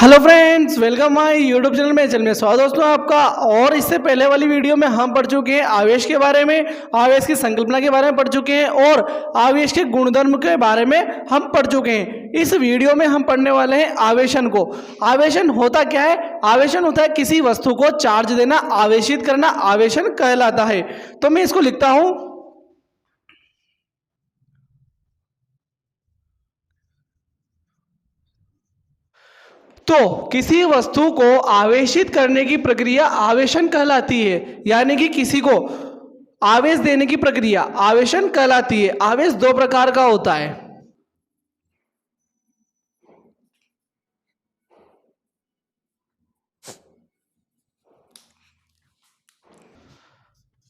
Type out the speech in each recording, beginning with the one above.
Hello friends, welcome my YouTube channel में स्वागत दोस्तों आपका। और इससे पहले वाली वीडियो में हम पढ़ चुके हैं आवेश के बारे में, आवेश की संकल्पना के बारे में पढ़ चुके हैं और आवेश के गुणधर्म के बारे में हम पढ़ चुके हैं। इस वीडियो में हम पढ़ने वाले हैं आवेशन को। आवेशन होता क्या है? आवेशन होता है किसी वस्तु को चार्ज देना, आवेशित करना, आवेशन कहलाता है। तो मैं इसको लिखता हूं, तो किसी वस्तु को आवेशित करने की प्रक्रिया आवेशन कहलाती है, यानी कि किसी को आवेश देने की प्रक्रिया आवेशन कहलाती है। आवेश दो प्रकार का होता है।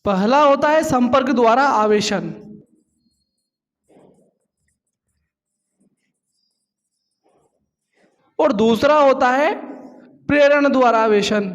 पहला होता है संपर्क द्वारा आवेशन, और दूसरा होता है प्रेरण द्वारा आवेशन।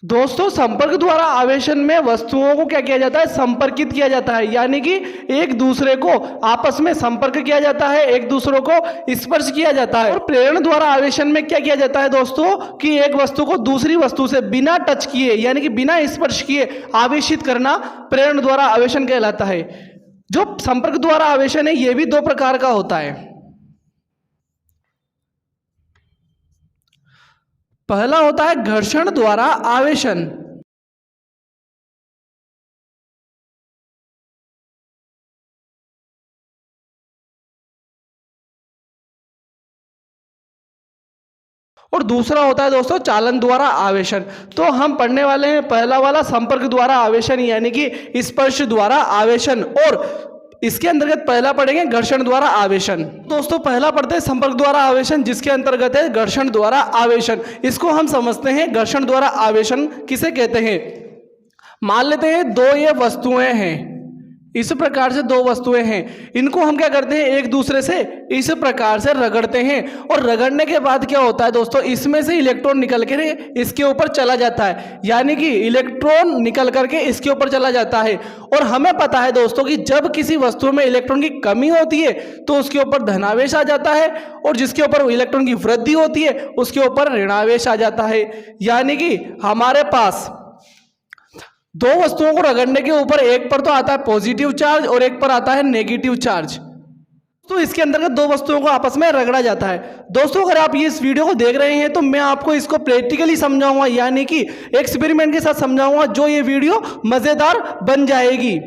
दोस्तों, संपर्क द्वारा आवेशन में वस्तुओं को क्या किया जाता है? संपर्कित किया जाता है, यानी कि एक दूसरे को आपस में संपर्क किया जाता है, एक दूसरे को स्पर्श किया जाता है। और प्रेरण द्वारा आवेशन में क्या किया जाता है दोस्तों, कि एक वस्तु को दूसरी वस्तु से बिना टच किए, यानी कि बिना स्पर्श किए आवेशित करना प्रेरण द्वारा आवेशन कहलाता है। जो संपर्क द्वारा आवेशन है, यह भी दो प्रकार का होता है। पहला होता है घर्षण द्वारा आवेशन, और दूसरा होता है दोस्तों चालन द्वारा आवेशन। तो हम पढ़ने वाले हैं पहला वाला संपर्क द्वारा आवेशन, यानी कि स्पर्श द्वारा आवेशन, और इसके अंतर्गत पहला पढ़ेंगे घर्षण द्वारा आवेशन। दोस्तों, पहला पढ़ते हैं संपर्क द्वारा आवेशन, जिसके अंतर्गत है घर्षण द्वारा आवेशन। इसको हम समझते हैं घर्षण द्वारा आवेशन किसे कहते हैं। मान लेते हैं दो ये वस्तुएं हैं, इस प्रकार से दो वस्तुएं हैं, इनको हम क्या करते हैं? एक दूसरे से इस प्रकार से रगड़ते हैं, और रगड़ने के बाद क्या होता है दोस्तों, इसमें से इलेक्ट्रॉन निकल के इसके ऊपर चला जाता है, यानी कि इलेक्ट्रॉन निकल करके इसके ऊपर चला जाता है। और हमें पता है दोस्तों कि जब किसी वस्तु में इलेक्ट्रॉन की कमी होती है तो उसके ऊपर धनावेश आ जाता है, और जिसके ऊपर इलेक्ट्रॉन की वृद्धि होती है उसके ऊपर ऋणावेश आ जाता है। यानी कि हमारे पास दो वस्तुओं को रगड़ने के ऊपर एक पर तो आता है पॉजिटिव चार्ज और एक पर आता है नेगेटिव चार्ज। तो इसके अंतर्गत दो वस्तुओं को आपस में रगड़ा जाता है। दोस्तों, अगर आप ये इस वीडियो को देख रहे हैं तो मैं आपको इसको प्रैक्टिकली समझाऊंगा, यानी कि एक्सपेरिमेंट के साथ समझाऊंगा, जो ये वीडियो मजेदार बन जाएगी।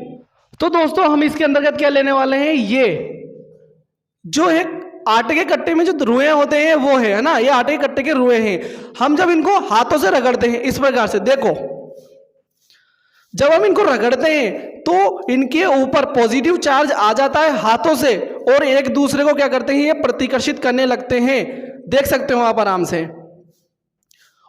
तो दोस्तों, हम इसके अंतर्गत क्या लेने वाले हैं? ये जो एक आटे के कट्टे में जो रुए होते हैं वो है ना, ये आटे के कट्टे के रुए हैं। हम जब इनको हाथों से रगड़ते हैं इस प्रकार से, देखो जब हम इनको रगड़ते हैं तो इनके ऊपर पॉजिटिव चार्ज आ जाता है हाथों से, और एक दूसरे को क्या करते हैं? ये प्रतिकर्षित करने लगते हैं, देख सकते हो आप आराम से।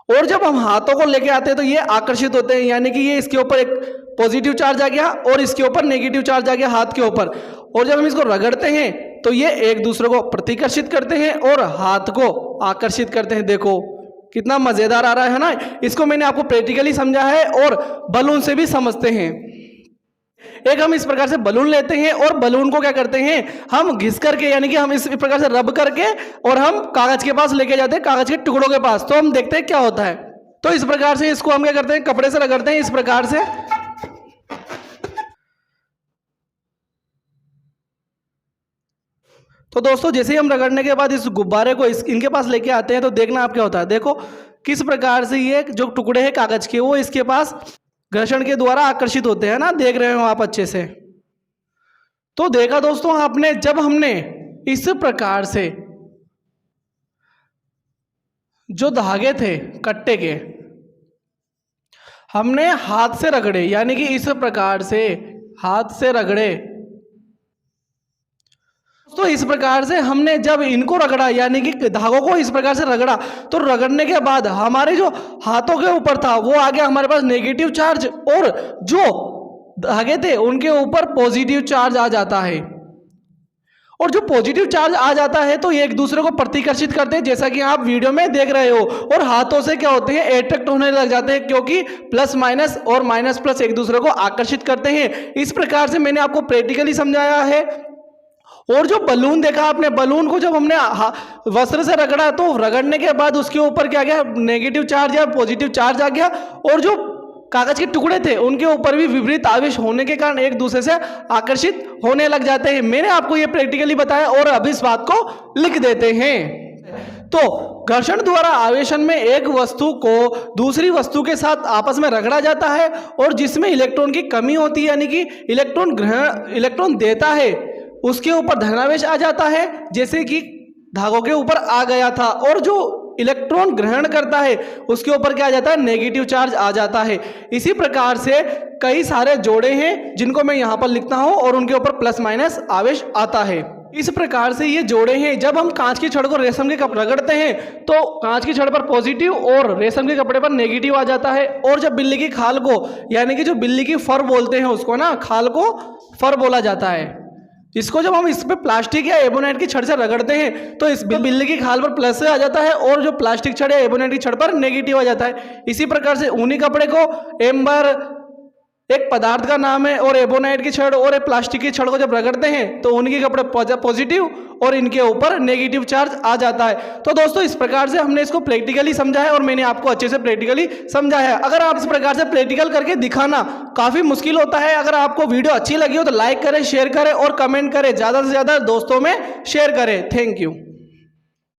और जब हम हाथों को लेके आते हैं तो ये आकर्षित होते हैं, यानी कि ये इसके ऊपर एक पॉजिटिव चार्ज आ गया और इसके ऊपर नेगेटिव चार्ज आ गया हाथ के ऊपर। और जब हम इसको रगड़ते हैं तो ये एक दूसरे को प्रतिकर्षित करते हैं और हाथ को आकर्षित करते हैं। देखो कितना मजेदार आ रहा है ना। इसको मैंने आपको प्रैक्टिकली समझा है और बलून से भी समझते हैं। एक हम इस प्रकार से बलून लेते हैं और बलून को क्या करते हैं? हम घिस करके, यानी कि हम इस प्रकार से रब करके, और हम कागज के पास लेके जाते हैं, कागज के टुकड़ों के पास, तो हम देखते हैं क्या होता है। तो इस प्रकार से इसको हम क्या करते हैं? कपड़े से रगड़ते हैं इस प्रकार से। तो दोस्तों, जैसे ही हम रगड़ने के बाद इस गुब्बारे को इनके पास लेके आते हैं तो देखना आप क्या होता है। देखो किस प्रकार से ये जो टुकड़े हैं कागज के, वो इसके पास घर्षण के द्वारा आकर्षित होते हैं ना, देख रहे हो आप अच्छे से। तो देखा दोस्तों आपने, जब हमने इस प्रकार से जो धागे थे कट्टे के हमने हाथ से रगड़े, यानी कि इस प्रकार से हाथ से रगड़े, तो इस प्रकार से हमने जब इनको रगड़ा, यानी कि धागों को इस प्रकार से रगड़ा, तो रगड़ने के बाद हमारे जो हाथों के ऊपर था वो आ गया हमारे पास नेगेटिव चार्ज, और जो धागे थे उनके ऊपर पॉजिटिव चार्ज आ जाता है। और जो पॉजिटिव चार्ज आ जाता है तो एक दूसरे को प्रतिकर्षित करते हैं, जैसा कि आप वीडियो में देख रहे हो। और हाथों से क्या होते हैं? अट्रैक्ट होने लग जाते हैं, क्योंकि प्लस माइनस और माइनस प्लस एक दूसरे को आकर्षित करते हैं। इस प्रकार से मैंने आपको प्रैक्टिकली समझाया है। और जो बलून देखा आपने, बलून को जब हमने वस्त्र से रगड़ा तो रगड़ने के बाद उसके ऊपर क्या गया, नेगेटिव चार्ज या पॉजिटिव चार्ज आ गया, और जो कागज के टुकड़े थे उनके ऊपर भी विपरीत आवेश होने के कारण एक दूसरे से आकर्षित होने लग जाते हैं। मैंने आपको ये प्रैक्टिकली बताया और अब इस बात को लिख देते हैं। तो घर्षण द्वारा आवेशन में एक वस्तु को दूसरी वस्तु के साथ आपस में रगड़ा जाता है और जिसमें इलेक्ट्रॉन की कमी होती है, यानी कि इलेक्ट्रॉन देता है उसके ऊपर धनावेश आ जाता है, जैसे कि धागों के ऊपर आ गया था, और जो इलेक्ट्रॉन ग्रहण करता है उसके ऊपर क्या आ जाता है, नेगेटिव चार्ज आ जाता है। इसी प्रकार से कई सारे जोड़े हैं जिनको मैं यहाँ पर लिखता हूँ और उनके ऊपर प्लस माइनस आवेश आता है। इस प्रकार से ये जोड़े हैं। जब हम कांच की छड़ को रेशम के कपड़े रगड़ते हैं तो कांच की छड़ पर पॉजिटिव और रेशम के कपड़े पर नेगेटिव आ जाता है, और जब बिल्ली की खाल को, यानी कि जो बिल्ली की फर बोलते हैं उसको ना, खाल को फर बोला जाता है, इसको जब हम इस पे प्लास्टिक या एबोनाइट की छड़ से रगड़ते हैं तो इस बिल्ली की खाल पर प्लस आ जाता है और जो प्लास्टिक छड़ या एबोनाइट की छड़ पर नेगेटिव आ जाता है। इसी प्रकार से ऊनी कपड़े को एम्बर एक पदार्थ का नाम है, और एबोनाइट की छड़ और प्लास्टिक की छड़ को जब रगड़ते हैं तो उनके कपड़े पॉजिटिव और इनके ऊपर नेगेटिव चार्ज आ जाता है। तो दोस्तों इस प्रकार से हमने इसको प्रैक्टिकली समझा है और मैंने आपको अच्छे से प्रैक्टिकली समझाया है। अगर आप इस प्रकार से प्रैक्टिकल करके दिखाना काफ़ी मुश्किल होता है। अगर आपको वीडियो अच्छी लगी हो तो लाइक करें, शेयर करें और कमेंट करें, ज़्यादा से ज़्यादा दोस्तों में शेयर करें। Thank you.